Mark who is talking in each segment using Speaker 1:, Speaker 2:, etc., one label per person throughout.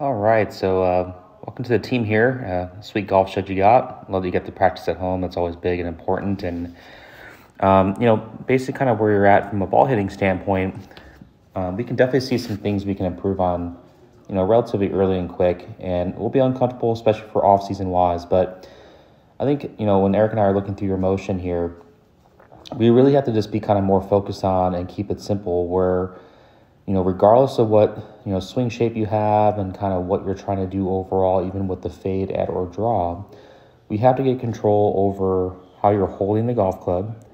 Speaker 1: All right, so welcome to the team here. Sweet golf shed you got. Love that you get to practice at home. That's always big and important. And basically, kind of where you're at from a ball hitting standpoint, we can definitely see some things we can improve on, relatively early and quick. And we'll be uncomfortable, especially for off season wise. But I think when Eric and I are looking through your motion here, we really have to just be kind of more focused on and keep it simple. Where regardless of what, swing shape you have and kind of what you're trying to do overall, even with the fade, add, or draw, we have to get control over how you're holding the golf club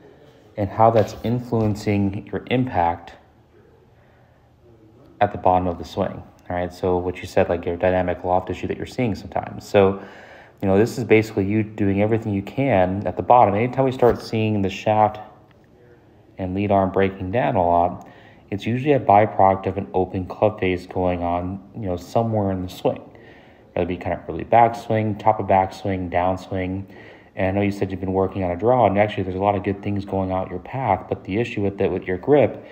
Speaker 1: and how that's influencing your impact at the bottom of the swing. All right. So what you said, like your dynamic loft issue that you're seeing sometimes. So, this is basically you doing everything you can at the bottom. Anytime we start seeing the shaft and lead arm breaking down a lot, it's usually a byproduct of an open club face going on, somewhere in the swing. Whether it be kind of early backswing, top of backswing, downswing. And I know you said you've been working on a draw, and actually there's a lot of good things going out your path, but the issue with your grip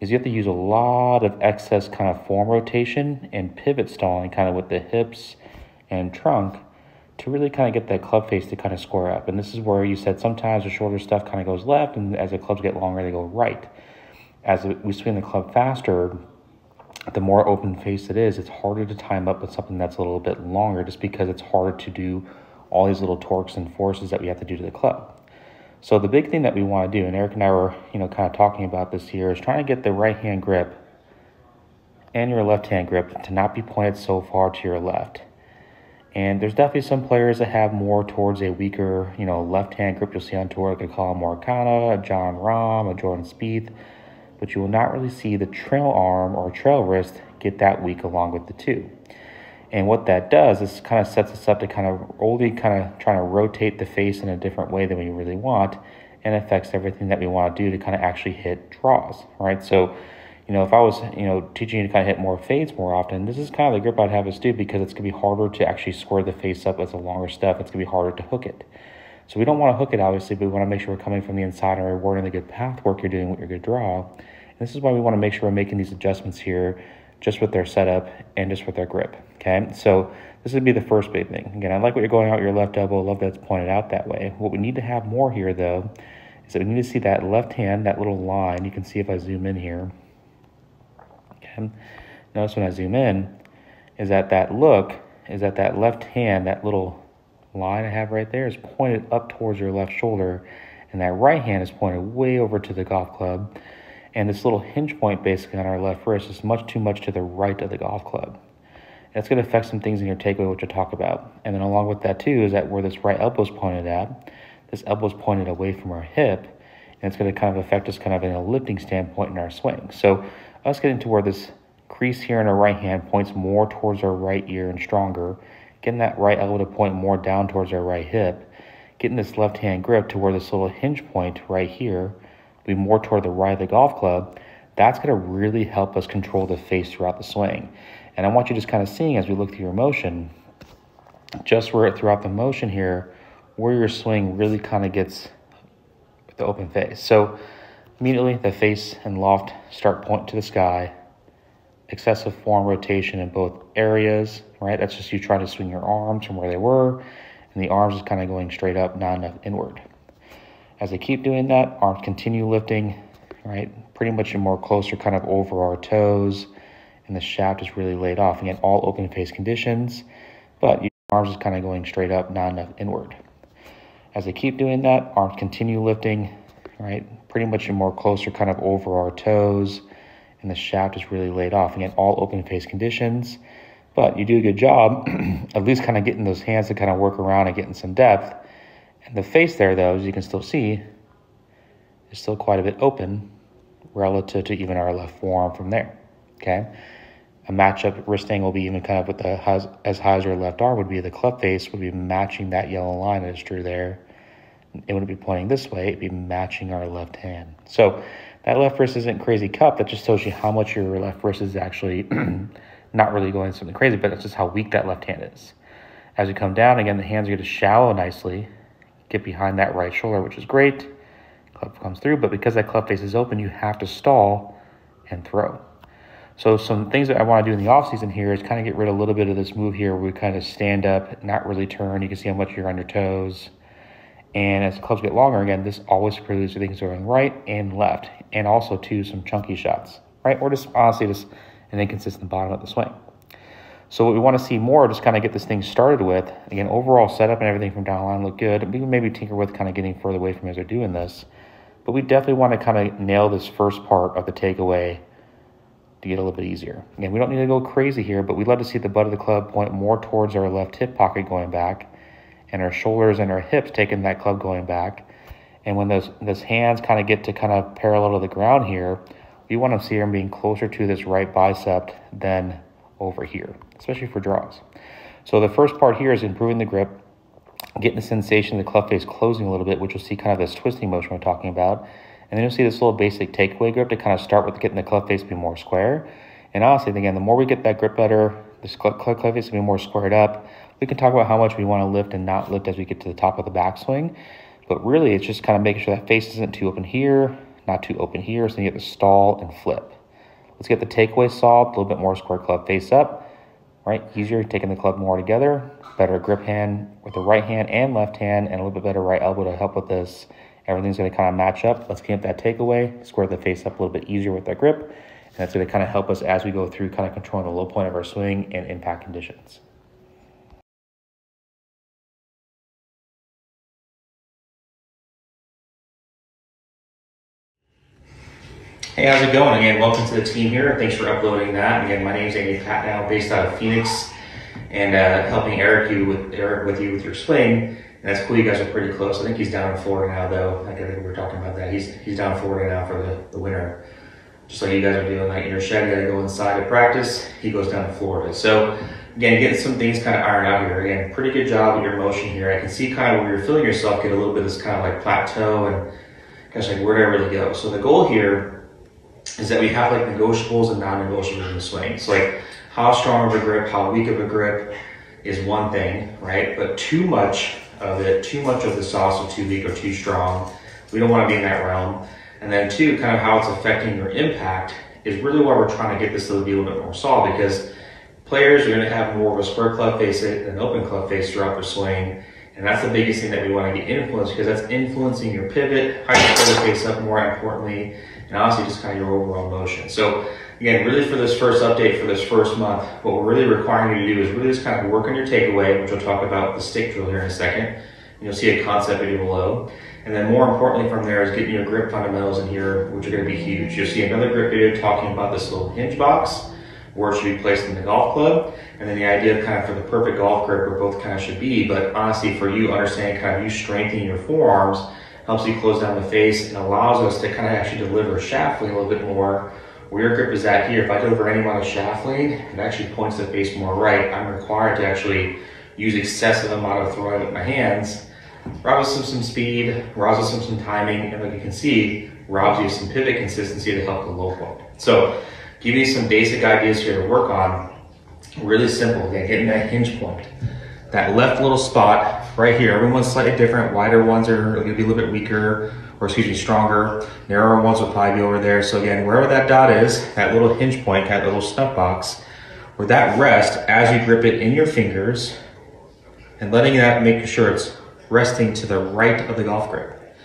Speaker 1: is you have to use a lot of excess kind of form rotation and pivot stalling kind of with the hips and trunk to really kind of get that club face to kind of square up. And this is where you said sometimes the shorter stuff kind of goes left, and as the clubs get longer, they go right. As we swing the club faster, the more open face it is, it's harder to time up with something that's a little bit longer just because it's harder to do all these little torques and forces that we have to do to the club. So the big thing that we want to do, and Eric and I were, kind of talking about this here, is trying to get the right hand grip and your left hand grip to not be pointed so far to your left. And there's definitely some players that have more towards a weaker, left hand grip. You'll see on tour like a Colin Morikawa, a John Rahm, a Jordan Spieth, but you will not really see the trail arm or trail wrist get that weak along with the two. And what that does is kind of sets us up to kind of only kind of trying to rotate the face in a different way than we really want, and affects everything that we want to do to kind of actually hit draws, right? So, if I was, teaching you to kind of hit more fades more often, this is kind of the grip I'd have us do, because it's going to be harder to actually square the face up as a longer stuff. It's going to be harder to hook it. So we don't want to hook it, obviously, but we want to make sure we're coming from the inside and rewarding the good path work you're doing with your good draw. And this is why we want to make sure we're making these adjustments here just with their setup and just with their grip, okay? So this would be the first big thing. Again, I like what you're going out your left elbow. Love that it's pointed out that way. What we need to have more here, though, is that we need to see that left hand, that little line. You can see if I zoom in here. Okay. Notice when I zoom in, is that that left hand, that little line I have right there is pointed up towards your left shoulder, and that right hand is pointed way over to the golf club. And this little hinge point basically on our left wrist is much too much to the right of the golf club. That's going to affect some things in your takeaway, which we'll talk about. And then along with that too is that where this right elbow is pointed at, this elbow is pointed away from our hip, and it's going to kind of affect us kind of in a lifting standpoint in our swing. So us getting to where this crease here in our right hand points more towards our right ear and stronger, getting that right elbow to point more down towards our right hip, getting this left hand grip to where this little hinge point right here be more toward the right of the golf club, that's going to really help us control the face throughout the swing. And I want you just kind of seeing as we look through your motion, just where throughout the motion here, where your swing really kind of gets the open face. So immediately the face and loft start pointing to the sky, excessive form rotation in both areas, right? That's just you trying to swing your arms from where they were, and the arms is kind of going straight up, not enough inward. As I keep doing that, arms continue lifting, right? Pretty much more closer kind of over our toes, and the shaft is really laid off. Again, all open face conditions, but your arms is kind of going straight up, not enough inward. As I keep doing that, arms continue lifting, right? Pretty much more closer kind of over our toes, and the shaft is really laid off. Again, all open face conditions, but you do a good job at least kind of getting those hands to kind of work around and getting some depth. And the face there, though, as you can still see, is still quite a bit open relative to even our left forearm from there, okay? A matchup wrist angle will be even kind of with as high as your left arm would be. The club face would be matching that yellow line that is drew there. It wouldn't be pointing this way. It'd be matching our left hand. So that left wrist isn't crazy cup. That just tells you how much your left wrist is actually not really going something crazy, but that's just how weak that left hand is. As you come down, again, the hands are going to shallow nicely, get behind that right shoulder, which is great. Club comes through, but because that club face is open, you have to stall and throw. So some things that I want to do in the off season here is kind of get rid of a little bit of this move here where we kind of stand up, not really turn. You can see how much you're on your toes. And as the clubs get longer, again, this always produces things going right and left, and also too some chunky shots, right? Or just honestly just an inconsistent bottom of the swing. So what we want to see more, just kind of get this thing started with, again, overall setup and everything from down the line look good. We can maybe tinker with kind of getting further away from as we're doing this. But we definitely want to kind of nail this first part of the takeaway to get a little bit easier. Again, we don't need to go crazy here, but we'd love to see the butt of the club point more towards our left hip pocket going back, and our shoulders and our hips taking that club going back. And when those hands kind of get to kind of parallel to the ground here, we want to see them being closer to this right bicep than over here, especially for draws. So the first part here is improving the grip, getting the sensation of the club face closing a little bit, which you'll see kind of this twisting motion we're talking about. And then you'll see this little basic takeaway grip to kind of start with getting the club face to be more square. And honestly, again, the more we get that grip better, this club face to be more squared up, we can talk about how much we want to lift and not lift as we get to the top of the backswing. But really, it's just kind of making sure that face isn't too open here, not too open here, so you get the stall and flip. Let's get the takeaway solved, a little bit more square club face up, right? Easier, taking the club more together, better grip hand with the right hand and left hand, and a little bit better right elbow to help with this. Everything's going to kind of match up. Let's keep that takeaway, square the face up a little bit easier with that grip, and that's going to kind of help us as we go through kind of controlling the low point of our swing and impact conditions. Hey, how's it going? Again, welcome to the team here. Thanks for uploading that. Again, my name is Andy Patnow, based out of Phoenix, and helping Eric with you with your swing. And that's cool. You guys are pretty close. I think he's down in Florida now, though. I think we were talking about that. He's down in Florida now for the winter. Just like you guys are doing, like in your shed, you got to go inside to practice. He goes down to Florida. So again, getting some things kind of ironed out here. Again, pretty good job with your motion here. I can see kind of where you're feeling yourself get a little bit of this kind of like plateau and gosh, like where did I really go? So the goal here is that we have like negotiables and non-negotiables in the swing. So like how strong of a grip, how weak of a grip is one thing, right? But too much of it, too much of the sauce or too weak or too strong, we don't want to be in that realm. And then two, kind of how it's affecting your impact is really why we're trying to get this to be a little bit more solid, because players are going to have more of a square club face than an open club face throughout their swing. And that's the biggest thing that we want to get influenced, because that's influencing your pivot, how you pull the face up more importantly, and honestly just kind of your overall motion. So again, really for this first update for this first month, what we're really requiring you to do is really just kind of work on your takeaway, which we'll talk about with the stick drill here in a second. And you'll see a concept video below. And then more importantly from there is getting your grip fundamentals in here, which are going to be huge. You'll see another grip video talking about this little hinge box, where it should be placed in the golf club. And then the idea of kind of for the perfect golf grip where both kind of should be, but honestly for you understanding kind of you strengthening your forearms helps you close down the face and allows us to kind of actually deliver shaft lean a little bit more. Where your grip is at here, if I deliver any amount of shaft lean, it actually points the face more right. I'm required to actually use excessive amount of throwing with my hands, robs us some speed, robs us some timing, and like you can see, robs you some pivot consistency to help the low point. So give you some basic ideas here to work on. Really simple, again, getting that hinge point. That left little spot right here, everyone's slightly different. Wider ones are going to be a little bit weaker, or excuse me, stronger. Narrower ones will probably be over there. So again, wherever that dot is, that little hinge point, that little stump box, where that rests as you grip it in your fingers, and letting that make sure it's resting to the right of the golf grip.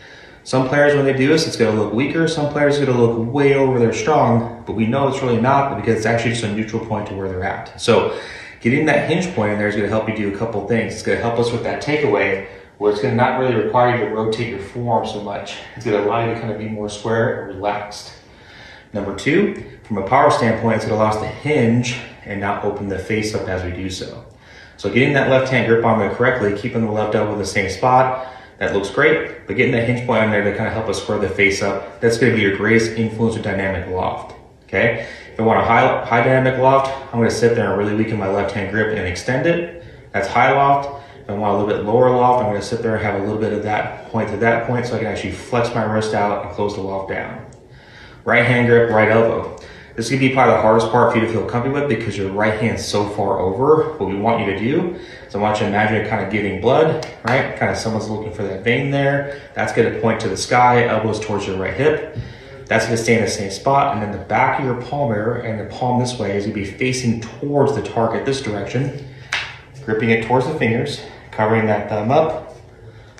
Speaker 1: Some players, when they do this, it's going to look weaker. Some players, it's going to look way over their strong, but we know it's really not, because it's actually just a neutral point to where they're at. So getting that hinge point in there is going to help you do a couple things. It's going to help us with that takeaway, where it's going to not really require you to rotate your forearm so much. It's going to allow you to kind of be more square and relaxed. Number two, from a power standpoint, it's going to allow us to hinge and not open the face up as we do so. So getting that left hand grip on there correctly, keeping the left elbow in the same spot, that looks great, but getting that hinge point on there to kind of help us square the face up, that's going to be your greatest influence with dynamic loft, okay? If I want a high dynamic loft, I'm going to sit there and really weaken my left hand grip and extend it. That's high loft. If I want a little bit lower loft, I'm going to sit there and have a little bit of that point to that point, so I can actually flex my wrist out and close the loft down. Right hand grip, right elbow. This is going to be probably the hardest part for you to feel comfortable with, because your right hand's so far over. What we want you to do is I want you to imagine it kind of giving blood, right? Kind of someone's looking for that vein there. That's going to point to the sky, elbows towards your right hip. That's gonna stay in the same spot, and then the back of your palmar and the palm this way is gonna be facing towards the target this direction, gripping it towards the fingers, covering that thumb up.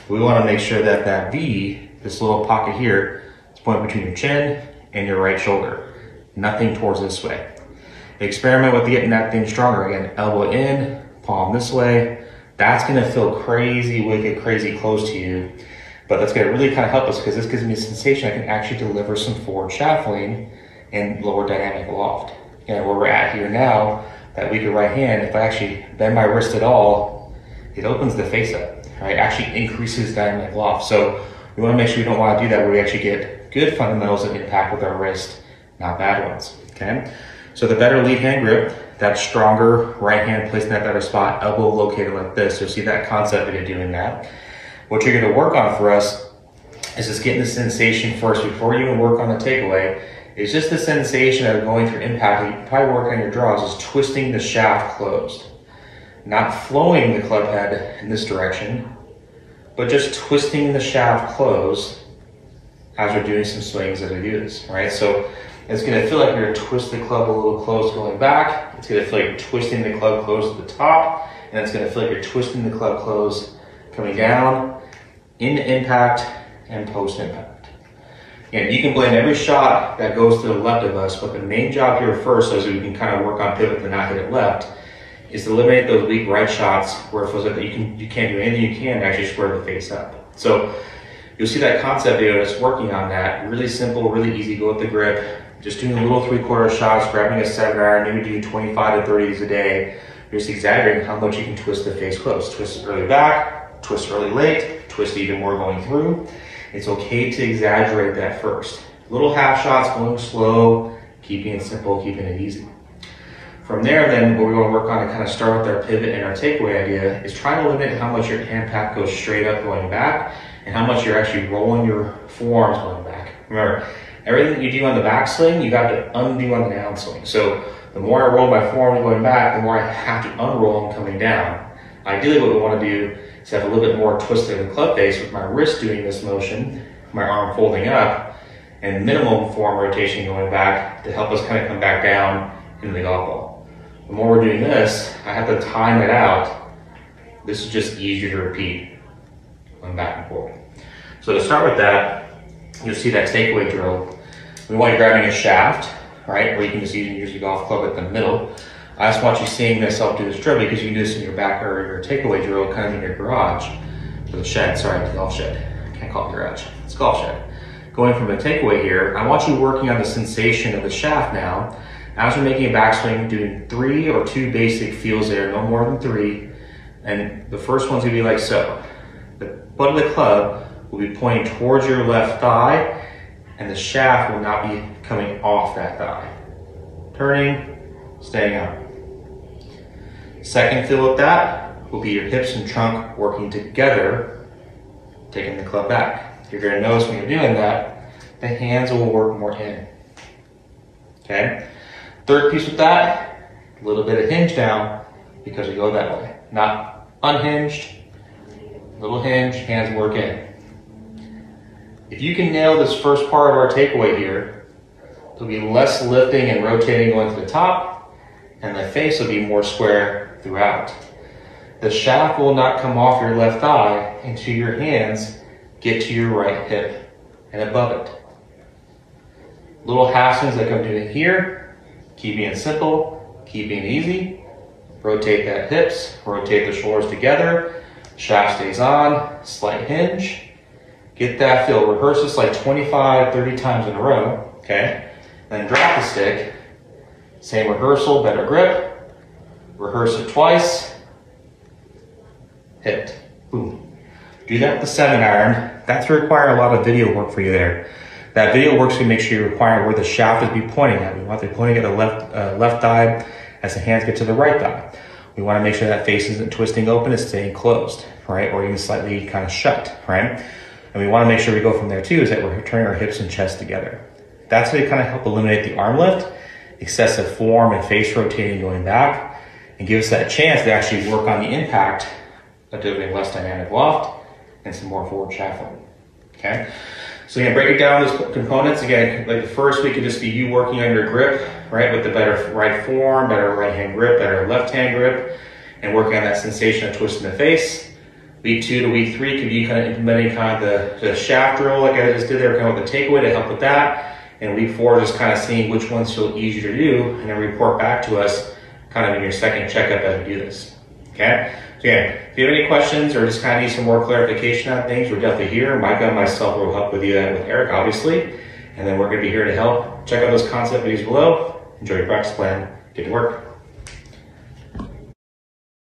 Speaker 1: We wanna make sure that that V, this little pocket here, is pointing between your chin and your right shoulder, nothing towards this way. Experiment with getting that thing stronger. Again, elbow in, palm this way. That's gonna feel crazy, wicked, crazy close to you. But that's gonna really kind of help us because this gives me a sensation I can actually deliver some forward shaft lean and lower dynamic loft. And where we're at here now, that weaker right hand, if I actually bend my wrist at all, it opens the face up, right? Actually increases dynamic loft. So we wanna make sure we don't wanna do that where we actually get good fundamentals of impact with our wrist, not bad ones, okay? So the better lead hand grip, that stronger right hand placed in that better spot, elbow located like this. You'll see that concept video doing that. What you're gonna work on for us is just getting the sensation first before you even work on the takeaway. It's just the sensation of going through impact. You can probably work on your draws is twisting the shaft closed. Not flowing the club head in this direction, but just twisting the shaft closed as we're doing some swings as we do this, right? So it's gonna feel like you're gonna twist the club a little close going back. It's gonna feel like you're twisting the club close at the top, and it's gonna feel like you're twisting the club close coming down, in impact and post impact. And you can blame every shot that goes to the left of us, but the main job here first, as we can kind of work on pivot to not hit it left, is to eliminate those weak right shots where it feels like that you can't do anything you can to actually square the face up. So you'll see that concept video that's working on that. Really simple, really easy, go with the grip. Just doing little 3/4 shots, grabbing a 7-iron, maybe doing 25 to 30 a day. You're just exaggerating how much you can twist the face close. Twist it early back, twist early late, twist even more going through. It's okay to exaggerate that first. Little half shots, going slow, keeping it simple, keeping it easy. From there, then, what we want to work on to kind of start with our pivot and our takeaway idea is try to limit how much your impact goes straight up going back and how much you're actually rolling your forearms going back. Remember, everything you do on the backswing, you got to undo on the downswing. So the more I roll my forearm going back, the more I have to unroll them coming down. Ideally, what we want to do is have a little bit more twist in the club face with my wrist doing this motion, my arm folding up, and minimum forearm rotation going back to help us kind of come back down into the golf ball. The more we're doing this, I have to time it out. This is just easier to repeat going back and forth. So to start with that, you'll see that takeaway drill. We want you grabbing a shaft, right? Or you can just use your golf club at the middle. I just want you seeing myself do this drill because you can do this in your back or your takeaway drill kind of in your garage. Or the shed, sorry, the golf shed. Can't call it garage, it's golf shed. Going from a takeaway here, I want you working on the sensation of the shaft now. As you're making a backswing, doing 3 or 2 basic feels there, no more than 3. And the first one's gonna be like so. The butt of the club will be pointing towards your left thigh, and the shaft will not be coming off that thigh. Turning, staying up. Second feel with that will be your hips and trunk working together, taking the club back. You're gonna notice when you're doing that, the hands will work more in. Okay? Third piece with that, a little bit of hinge down because we go that way. Not unhinged, little hinge, hands work in. If you can nail this first part of our takeaway here, there'll be less lifting and rotating going to the top, and the face will be more square throughout. The shaft will not come off your left thigh until your hands get to your right hip and above it. Little half swings like I'm doing here, keeping it simple, keeping it easy. Rotate that hips, rotate the shoulders together, shaft stays on, slight hinge. Get that feel. Rehearse this like 25, 30 times in a row, okay? Then drop the stick. Same rehearsal, better grip. Rehearse it twice. Hit. Boom. Do that with the 7-iron. That's going to require a lot of video work for you there. That video work's going to make sure you require where the shaft is be pointing at. We want it pointing at the left thigh as the hands get to the right thigh. We want to make sure that face isn't twisting open, it's staying closed, right? Or even slightly kind of shut, right? And we want to make sure we go from there too, is that we're turning our hips and chest together. That's going to kind of help eliminate the arm lift, excessive forearm and face rotating going back, and give us that chance to actually work on the impact of delivering less dynamic loft and some more forward shaft lean, okay? So again, break it down those components. Again, like the first week could just be you working on your grip, right? With the better right form, better right hand grip, better left hand grip, and working on that sensation of twisting the face. Week 2 to week 3 could be kind of implementing kind of the shaft drill like I just did there, kind of with the takeaway to help with that. And week 4, just kind of seeing which ones feel easier to do, and then report back to us kind of in your second checkup as we do this. Okay? So again, if you have any questions or just kind of need some more clarification on things, we're definitely here. Micah and myself will help with you, with Eric, obviously. And then we're going to be here to help. Check out those concept videos below. Enjoy your practice plan. Get to work.